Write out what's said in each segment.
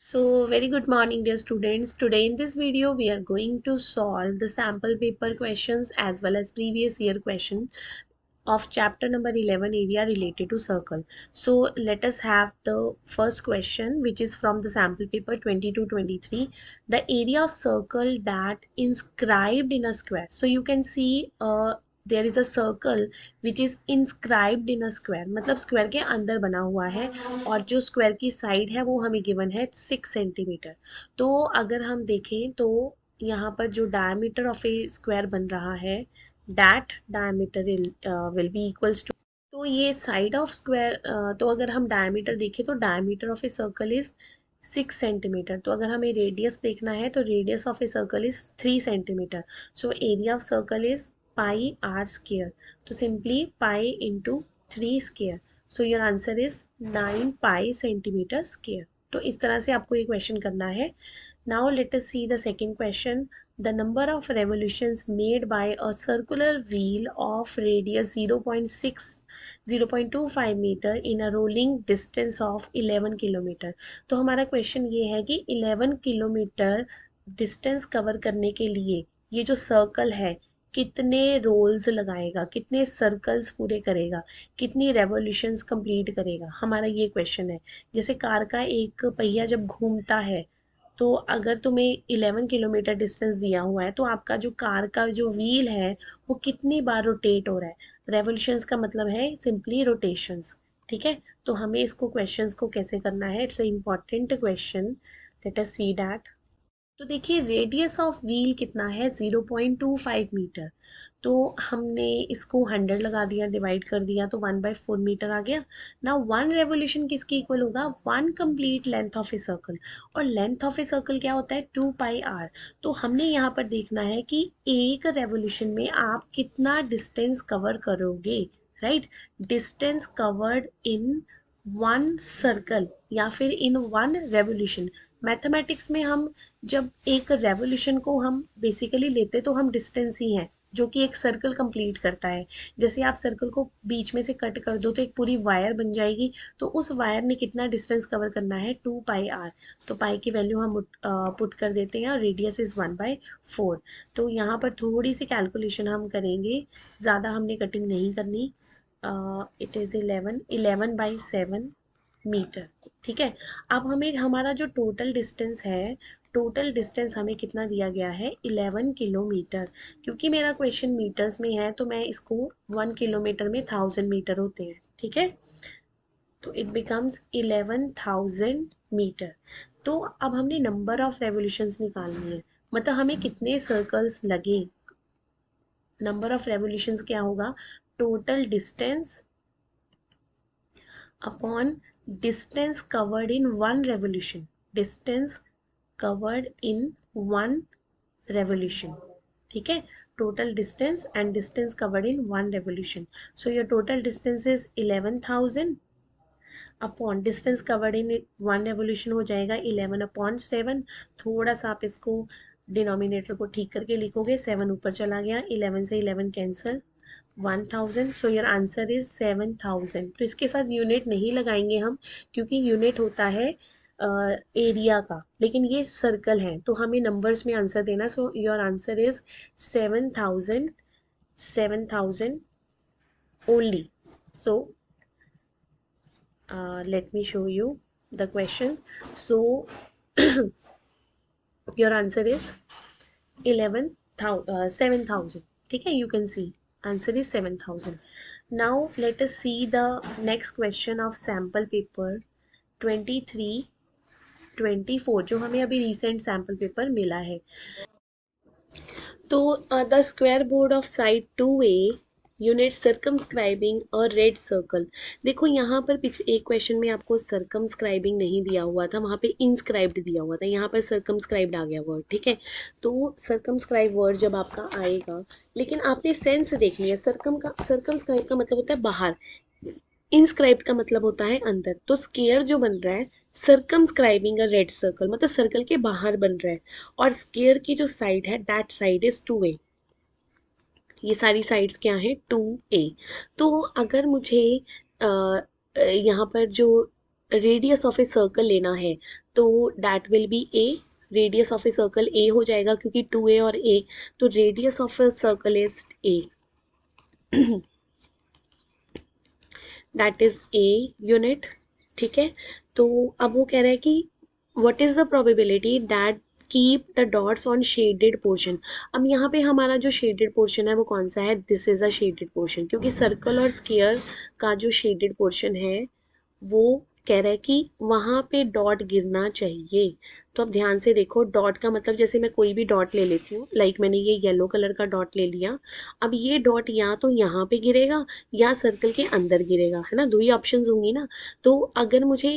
So, very good morning, dear students. Today in this video, we are going to solve the sample paper questions as well as previous year question of chapter number 11 area related to circle. So, let us have the first question, which is from the sample paper 22-23. The area of circle that inscribed in a square. So, you can see there is a circle which is inscribed in a square, मतलब square के अंदर बना हुआ है और जो square की side है वो हमें गिवन है 6 सेंटीमीटर। तो अगर हम देखें तो यहाँ पर जो डायमीटर ऑफ ए स्क्वायर बन रहा है that diameter will be equals to, तो ये साइड ऑफ स्क्वायर, तो अगर हम डायमीटर देखें तो diameter of a circle is 6 centimetre. तो अगर हमें रेडियस देखना है तो radius of a circle is 3 centimetre. So area of circle is pi are square. तो simply pi into 3 square. So your answer is 9 pi centimetre square. तो इस तरह से आपको ये क्वेश्चन करना है। Now let us see the second question. The number of revolutions made by a circular wheel of radius 0.25 meter in a rolling distance of 11 kilometre. तो हमारा क्वेश्चन ये है कि 11 किलोमीटर डिस्टेंस कवर करने के लिए ये जो सर्कल है कितने रोल्स लगाएगा, कितने सर्कल्स पूरे करेगा, कितनी रेवोल्यूशंस कंप्लीट करेगा, हमारा ये क्वेश्चन है। जैसे कार का एक पहिया जब घूमता है तो अगर तुम्हें 11 किलोमीटर डिस्टेंस दिया हुआ है तो आपका जो कार का जो व्हील है वो कितनी बार रोटेट हो रहा है। रेवोल्यूशंस का मतलब है सिंपली रोटेशंस। ठीक है, तो हमें इसको क्वेश्चंस को कैसे करना है, it's a important question. Late us see that. तो देखिए रेडियस ऑफ व्हील कितना है 0.25 मीटर। तो हमने इसको 100 लगा दिया, डिवाइड कर दिया तो 1/4 मीटर आ गया ना। वन रेवोल्यूशन किसके इक्वल होगा, one complete length of a circle. और लेंथ ऑफ ए सर्कल क्या होता है 2 पाई आर। तो हमने यहाँ पर देखना है कि एक रेवोल्यूशन में आप कितना डिस्टेंस कवर करोगे, right. Distance covered in one circle या फिर इन वन रेवोल्यूशन। मैथमेटिक्स में हम जब एक रेवोल्यूशन को हम बेसिकली लेते तो हम डिस्टेंस ही हैं जो कि एक सर्कल कंप्लीट करता है। जैसे आप सर्कल को बीच में से कट कर दो तो एक पूरी वायर बन जाएगी। तो उस वायर ने कितना डिस्टेंस कवर करना है 2 पाई आर। तो पाई की वैल्यू हम पुट कर देते हैं और रेडियस इज 1/4। तो यहाँ पर थोड़ी सी कैलकुलेशन हम करेंगे, ज़्यादा हमने कटिंग नहीं करनी। It is 11/7 metre. ठीक है, अब हमें हमारा जो टोटल डिस्टेंस है, टोटल डिस्टेंस हमें कितना दिया गया है 11 किलोमीटर। क्योंकि मेरा क्वेश्चन मीटर्स में है तो मैं इसको 1 किलोमीटर में 1000 मीटर होते हैं। ठीक है, तो इट बिकम्स 11,000 मीटर। तो अब हमने नंबर ऑफ रेवोल्यूशंस निकालनी है, मतलब हमें कितने सर्कल्स लगे। नंबर ऑफ रेवोल्यूशंस क्या होगा, total distance upon distance covered in one revolution. Distance covered in one revolution. ठीक है, total distance and distance covered in one revolution. So your total distance is 11,000 upon distance covered in one revolution हो जाएगा 11/7। थोड़ा सा आप इसको denominator को ठीक करके लिखोगे, 7 ऊपर चला गया, 11 से 11 cancel, 1000। So your answer is 7000। तो इसके साथ यूनिट नहीं लगाएंगे हम क्योंकि यूनिट होता है एरिया का, लेकिन ये सर्कल है तो हमें नंबर्स में आंसर देना। सो your answer is 7000, 7000 only. So let me show you the question. So your answer is 7,000. ठीक है, you can see answer is 7,000. Now let us see the next question of sample paper 23-24 जो हमें अभी recent sample paper मिला है। तो the square board of side 2A unit circumscribing और red circle. देखो यहाँ पर पिछले एक क्वेश्चन में आपको सर्कमस्क्राइबिंग नहीं दिया हुआ था, वहाँ पे इंस्क्राइब्ड दिया हुआ था, यहाँ पर सर्कमस्क्राइब्ड आ गया वर्ड। ठीक है, तो सर्कमस्क्राइब वर्ड जब आपका आएगा, लेकिन आपने सेंस देख लिया, सर्कमस्क्राइब का मतलब होता है बाहर, इंस्क्राइब का मतलब होता है अंदर। तो स्केयर जो बन रहा है सर्कमस्क्राइबिंग अ रेड सर्कल, मतलब सर्कल के बाहर बन रहा है। और स्केयर की जो साइड है दैट साइड इज 2A। ये सारी साइड्स क्या है 2A। तो अगर मुझे यहाँ पर जो रेडियस ऑफ ए सर्कल लेना है तो that will be A, radius of a circle A हो जाएगा क्योंकि 2a और a, तो radius of a circle is a, that is a unit. ठीक है, तो अब वो कह रहा है कि what is the probability that keep the dots on shaded portion. अब यहाँ पे हमारा जो शेडेड पोर्शन है वो कौन सा है, this is a shaded portion, क्योंकि सर्कल और स्क्वायर का जो शेडेड पोर्शन है वो कह रहा है कि वहां पे डॉट गिरना चाहिए। तो अब ध्यान से देखो, डॉट का मतलब जैसे मैं कोई भी डॉट ले लेती हूँ, लाइक मैंने ये येलो कलर का डॉट ले लिया, अब ये डॉट या तो यहाँ पे गिरेगा या सर्कल के अंदर गिरेगा, है ना, दो ही ऑप्शंस होंगी ना। तो अगर मुझे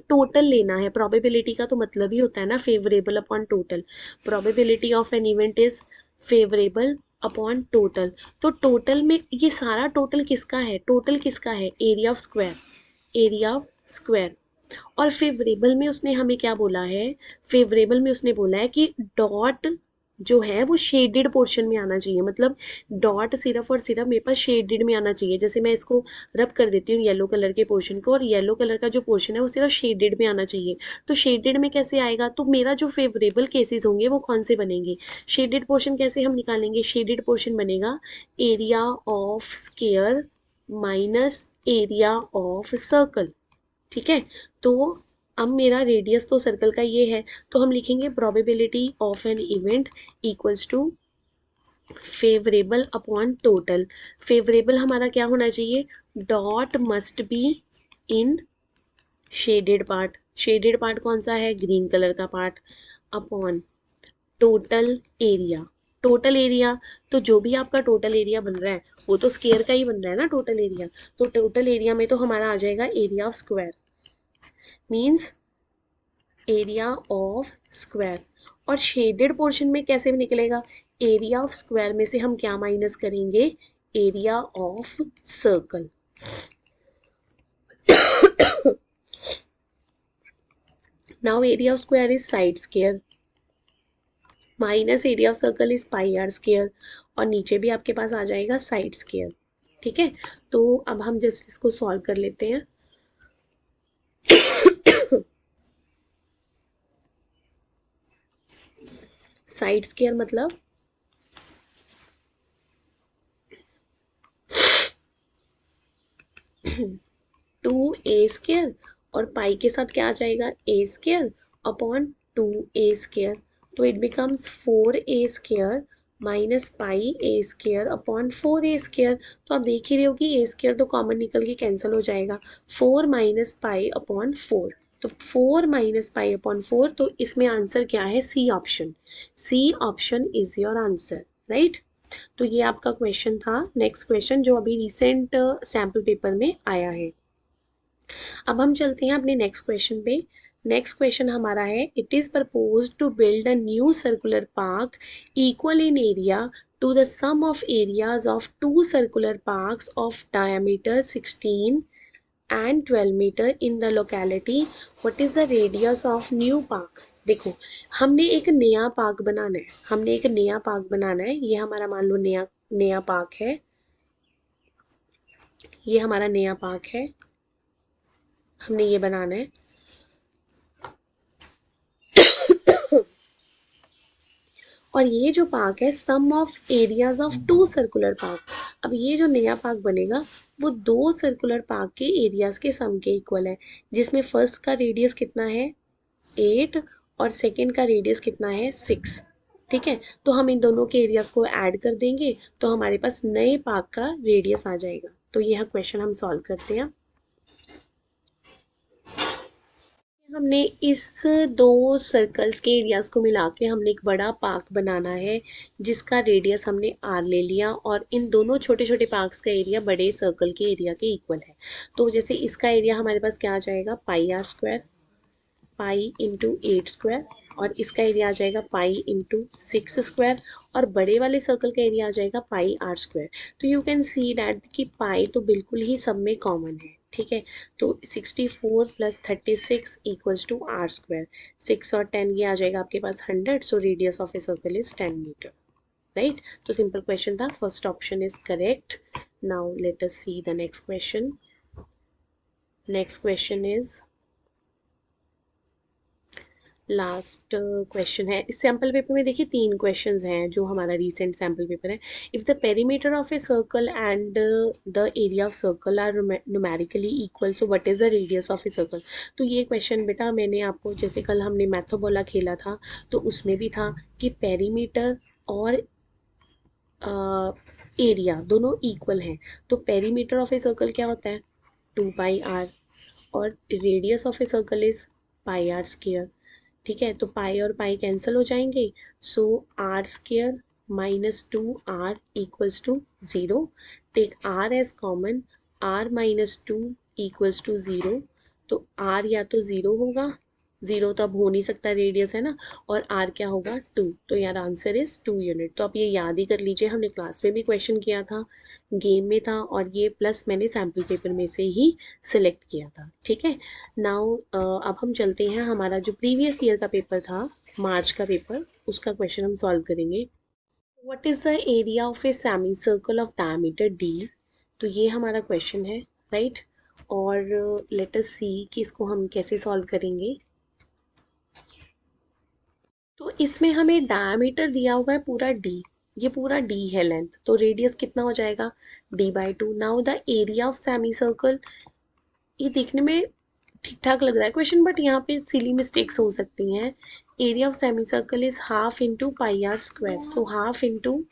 टोटल लेना है, प्रोबेबिलिटी का तो मतलब ही होता है ना favourable upon total, probability of an event is favourable upon total. तो टोटल में ये सारा टोटल किसका है, टोटल किसका है, area of square, area of square. और फेवरेबल में उसने हमें क्या बोला है, फेवरेबल में उसने बोला है कि डॉट जो है वो शेडेड पोर्शन में आना चाहिए, मतलब डॉट सिर्फ और सिर्फ मेरे पास शेडेड में आना चाहिए। जैसे मैं इसको रब कर देती हूँ येलो कलर के पोर्शन को, और येलो कलर का जो पोर्शन है वो सिर्फ शेडेड में आना चाहिए। तो शेडेड में कैसे आएगा, तो मेरा जो फेवरेबल केसेस होंगे वो कौन से बनेंगे, शेडेड पोर्शन कैसे हम निकालेंगे, शेडेड पोर्शन बनेगा area of square minus area of circle. ठीक है, तो अब मेरा रेडियस तो सर्कल का ये है, तो हम लिखेंगे probability of an event equals to favourable upon total. Favourable हमारा क्या होना चाहिए, dot must be in shaded part, shaded part कौन सा है, ग्रीन कलर का part, upon total area, total area, तो जो भी आपका टोटल एरिया बन रहा है वो तो स्क्वायर का ही बन रहा है ना टोटल एरिया, तो टोटल एरिया में तो हमारा आ जाएगा area of square, means area of square. और शेडेड पोर्शन में कैसे निकलेगा, एरिया ऑफ स्क्वायर में से हम क्या माइनस करेंगे, area of circle. Now area of square is side square minus area of circle is pi are square, और नीचे भी आपके पास आ जाएगा साइड स्क्वायर। ठीक है, तो अब हम जस्ट इसको सॉल्व कर लेते हैं। साइड स्क्वायर मतलब 2a² और पाई के साथ क्या आ जाएगा, a² अपॉन 2a², तो it becomes 4a² minus pi a² upon 4a²। तो आप देख ही रहे हो कि a² तो कॉमन निकल के कैंसिल हो जाएगा, 4 माइनस पाई अपॉन 4, तो 4 माइनस पाई अपॉन 4, तो इसमें आंसर क्या है, C option, C option is your answer, right. तो ये आपका क्वेश्चन था। नेक्स्ट क्वेश्चन जो अभी रिसेंट सैम्पल पेपर में आया है। अब हम चलते हैं अपने नेक्स्ट क्वेश्चन पे। नेक्स्ट क्वेश्चन हमारा है, it is proposed to build a new circular park equal in area to the sum of areas of two circular parks of diameter 16 and 12 metre in the locality, what is the radius of new park. देखो, हमने एक नया park बनाना है, हमने एक नया park बनाना है, ये हमारा मान लो नया नया पार्क है, ये हमारा नया पार्क है, हमने ये बनाना है। और ये जो पार्क है sum of areas of two circular park, अब ये जो नया पार्क बनेगा वो दो सर्कुलर पार्क के एरियाज के सम के इक्वल है, जिसमें फर्स्ट का रेडियस कितना है 8 और सेकंड का रेडियस कितना है 6। ठीक है, तो हम इन दोनों के एरियाज को ऐड कर देंगे तो हमारे पास नए पार्क का रेडियस आ जाएगा। तो यह क्वेश्चन हम सॉल्व करते हैं। हमने इस दो सर्कल्स के एरियाज को मिला के हमने एक बड़ा पार्क बनाना है जिसका रेडियस हमने आर ले लिया, और इन दोनों छोटे छोटे पार्क्स का एरिया बड़े सर्कल के एरिया के इक्वल है। तो जैसे इसका एरिया हमारे पास क्या आ जाएगा, पाई आर स्क्वायर, पाई इंटू 8² और इसका एरिया आ जाएगा पाई इंटू 6², और बड़े वाले सर्कल का एरिया आ जाएगा पाई आर स्क्वायर। तो यू कैन सी डैट कि पाई तो बिल्कुल ही सब में कॉमन है। ठीक है, तो 64 plus 36 equals to r square, 6 और 10 ये आ जाएगा आपके पास 100, so radius of a circle is 10 metre, right. तो सिंपल क्वेश्चन था, first option is correct. Now let us see the next question. Next question is last question है इस सैम्पल पेपर में। देखिए 3 क्वेश्चंस हैं जो हमारा रीसेंट सैम्पल पेपर है। If the perimeter of a circle and the area of circle are numerically equal, so what is the radius of a circle. तो ये क्वेश्चन बेटा मैंने आपको, जैसे कल हमने मैथोबोला खेला था तो उसमें भी था कि पेरीमीटर और एरिया दोनों इक्वल हैं। तो पेरीमीटर ऑफ ए सर्कल क्या होता है, 2 पाई आर, और radius of a circle is pi R square. ठीक है, तो पाई और पाई कैंसिल हो जाएंगे, so R square -2r equals to 0। Take R as common, r-2 equals to 0। तो r या तो 0 होगा, 0 तो अब हो नहीं सकता, रेडियस है ना, और r क्या होगा 2। तो यार आंसर इज 2 यूनिट। तो आप ये याद ही कर लीजिए, हमने क्लास में भी क्वेश्चन किया था, गेम में था, और ये प्लस मैंने सैम्पल पेपर में से ही सिलेक्ट किया था। ठीक है, नाउ अब हम चलते हैं, हमारा जो प्रीवियस ईयर का पेपर था, मार्च का पेपर, उसका क्वेश्चन हम सॉल्व करेंगे। What is the area of a semi circle of diameter d। तो ये हमारा क्वेश्चन है, राइट। और लेट अस सी कि इसको हम कैसे सॉल्व करेंगे। तो इसमें हमें डायमीटर दिया हुआ है पूरा d, ये पूरा d है लेंथ, तो रेडियस कितना हो जाएगा d/2। Now the area of semi circle, ये देखने में ठीक ठाक लग रहा है क्वेश्चन, बट यहाँ पे सिली मिस्टेक्स हो सकती हैं। Area of semi circle is half into pi are square, so half into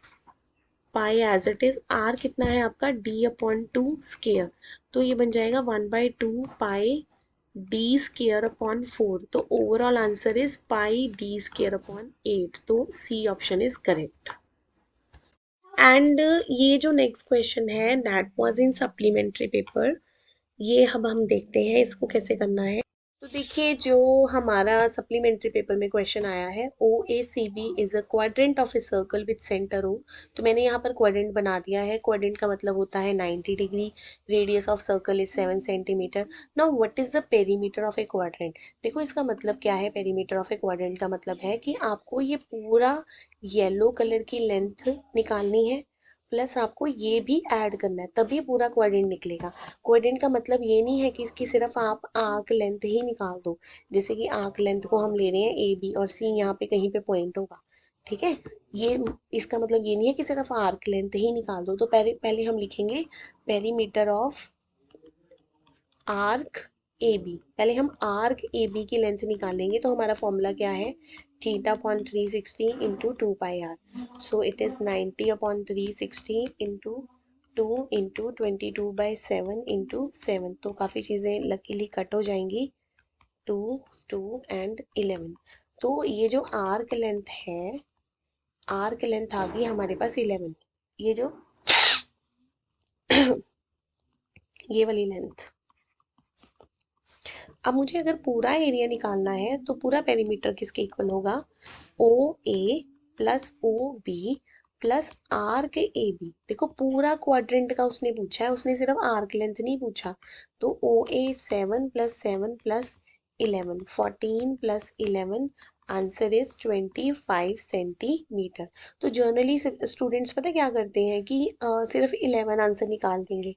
pi as it is, r कितना है आपका d/2 स्केयर, तो ये बन जाएगा 1/2 पाई d/4। तो overall answer is pi d/8। तो C option is correct. And ये जो नेक्स्ट क्वेश्चन है that was in supplementary paper, ये अब हम देखते हैं इसको कैसे करना है। तो देखिए जो हमारा सप्लीमेंट्री पेपर में क्वेश्चन आया है, O A C B is a quadrant of a circle with centre O. तो मैंने यहाँ पर क्वाड्रेंट बना दिया है, क्वाड्रेंट का मतलब होता है 90 degree, radius of circle is 7 centimetre. Now what is the perimeter of A quadrant. देखो इसका मतलब क्या है, पेरीमीटर ऑफ ए क्वाड्रेंट का मतलब है कि आपको ये पूरा येलो कलर की लेंथ निकालनी है, प्लस आपको ये भी ऐड करना है, तभी पूरा क्वाड्रेंट निकलेगा। क्वाड्रेंट का मतलब ये नहीं है कि इसकी सिर्फ आप आर्क लेंथ ही निकाल दो, जैसे कि आर्क लेंथ को हम ले रहे हैं ए बी और सी यहाँ पे कहीं पे पॉइंट होगा। ठीक है, ये इसका मतलब ये नहीं है कि सिर्फ आर्क लेंथ ही निकाल दो। तो पहले पहले हम लिखेंगे perimeter of arc A B. पहले हम आर्क ए बी की लेंथ निकालेंगे, तो हमारा फॉर्मूला क्या है, θ/360 into 2 pi R. So it is 90/360 into 2 into 22/7 into 7। तो काफ़ी चीज़ें लकीली कट हो जाएंगी, 2 2 एंड 11। तो ये जो आर्क लेंथ है, आर्क लेंथ आ गई हमारे पास 11, ये जो ये वाली लेंथ। अब मुझे अगर पूरा एरिया निकालना है तो पूरा पेरीमीटर किसके इक्वल होगा, O A plus O B plus arc A B. देखो पूरा क्वाड्रेंट का उसने पूछा है, उसने सिर्फ आर्क लेंथ नहीं पूछा। तो ओ ए 7 + 7 + 11, 14 + 11, आंसर इज 25 सेंटीमीटर। तो जर्नली स्टूडेंट्स पता क्या करते हैं कि सिर्फ 11 आंसर निकाल देंगे,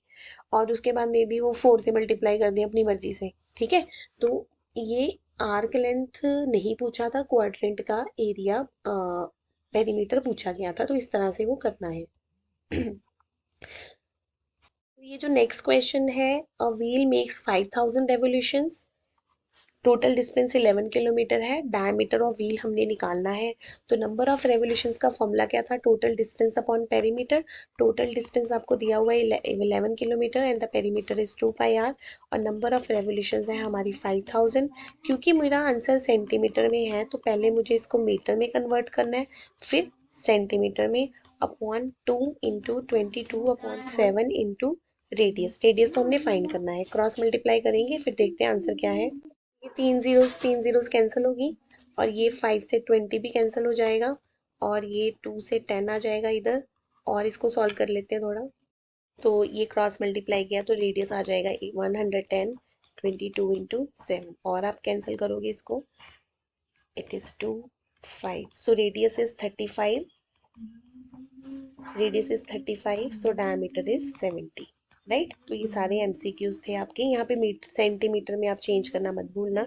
और उसके बाद मे बी वो 4 से मल्टीप्लाई कर दें अपनी मर्जी से। ठीक है, तो ये आर्क लेंथ नहीं पूछा था, क्वाड्रेंट का एरिया पेरीमीटर पूछा गया था, तो इस तरह से वो करना है। तो ये जो नेक्स्ट क्वेश्चन है, a wheel makes 5000 revolutions, total distance 11 kilometre है, डायमीटर ऑफ व्हील हमने निकालना है। तो नंबर ऑफ रेवोल्यूशंस का फॉर्मूला क्या था, total distance upon perimeter. Total distance आपको दिया हुआ है 11 kilometre and the perimeter is 2 pi are, और नंबर ऑफ रेवोल्यूशंस है हमारी 5000। क्योंकि मेरा आंसर सेंटीमीटर में है तो पहले मुझे इसको मीटर में कन्वर्ट करना है, फिर सेंटीमीटर में, upon 2 into 22/7 into radius. Radius तो हमने फाइंड करना है, क्रॉस मल्टीप्लाई करेंगे फिर देखते हैं आंसर क्या है। ये 3 जीरोस कैंसिल होगी, और ये 5 से 20 भी कैंसिल हो जाएगा, और ये 2 से 10 आ जाएगा इधर। और इसको सॉल्व कर लेते हैं थोड़ा, तो ये क्रॉस मल्टीप्लाई किया तो रेडियस आ जाएगा 110, 22 × 7, और आप कैंसिल करोगे इसको, it is 2 5। So radius is 35, radius is 35, so diameter is 70। Right. तो ये सारे एमसीक्यूज थे आपके। यहाँ पे मीटर सेंटीमीटर में आप चेंज करना मत भूलना।